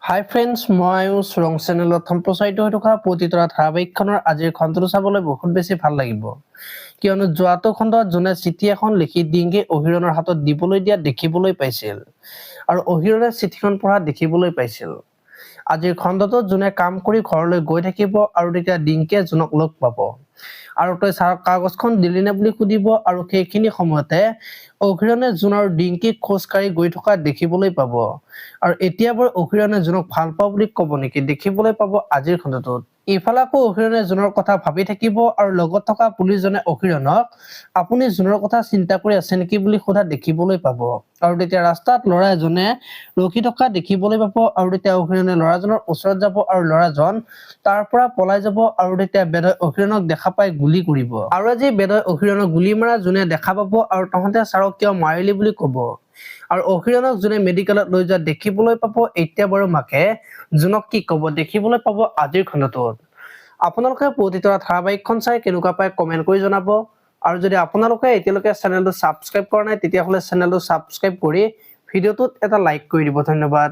হাই friends, মই আয়ুষ ৰং চেনেলত সম্প্ৰচাৰিত হৈ থকা পতিতৰা ধাৰাবাহিকখনৰ আজিৰ খণ্ডটো চাবলৈ বহুত বেছি ভাল লাগিব, কিয়নো যোৱাটো খণ্ডত যোনে চিঠি এখন লিখি ডিংগি অহিৰণৰ হাতত দিবলৈ দিয়া দেখিবলৈ পাইছিল আৰু অহিৰণে চিঠিখন পঢ়া দেখিবলৈ পাইছিল। আজিৰ খণ্ডটোত যোনে কাম কৰি ঘৰলৈ গৈ থাকিব আৰু তেতিয়া ডিংকিয়ে জোনক লগ পাব আৰু তই কাগজখন দিলি নে বুলি সুধিব আৰু সেইখিনি সময়তে অহিৰণে জোন আৰু ডিংকিক খোজকাঢ়ি গৈ থকা দেখিবলৈ পাব আৰু এতিয়াবোৰ অহিৰণে জোনক ভাল পাওঁ বুলি ক'ব নেকি দেখিবলৈ পাব আজিৰ খণ্ডটোত। ইফালে আকৌ অহিৰণে জোনৰ কথা ভাবি থাকিব আৰু লগত থকা পুলিচজনে অহিৰণক আপুনি জোনৰ কথা চিন্তা কৰি আছে নেকি বুলি সোধা দেখিবলৈ পাব আৰু তেতিয়া ৰাস্তাত ল'ৰা এজনে ৰখি থকা দেখিবলৈ পাব আৰু তেতিয়া অহিৰণে ল'ৰাজনৰ ওচৰত যাব আৰু ল'ৰাজন তাৰ পৰা পলাই যাব আৰু তেতিয়া বেদই অহিৰণক দেখা পাই গুলি কৰিব আৰু আজি বেদই অহিৰণক গুলি মাৰা জোনে দেখা পাব আৰু তহঁতে ছাৰক কিয় মাৰিলি বুলি ক'ব আৰু অহিৰণক জোনে মেডিকেলত লৈ যোৱা দেখিবলৈ পাব। এতিয়া বাৰু মাকে জোনক কি ক'ব দেখিবলৈ পাব আজিৰ খণ্ডটোত। আপোনালোকে পতিতৰা ধাৰাবাহিকখন চাই কেনেকুৱা পায় কমেন্ট কৰি জনাব আৰু যদি আপোনালোকে এতিয়ালৈকে চেনেলটো ছাবস্ক্ৰাইব কৰা নাই তেতিয়াহ'লে চেনেলটো ছাবস্ক্ৰাইব কৰি ভিডিঅ'টোত এটা লাইক কৰি দিব। ধন্যবাদ।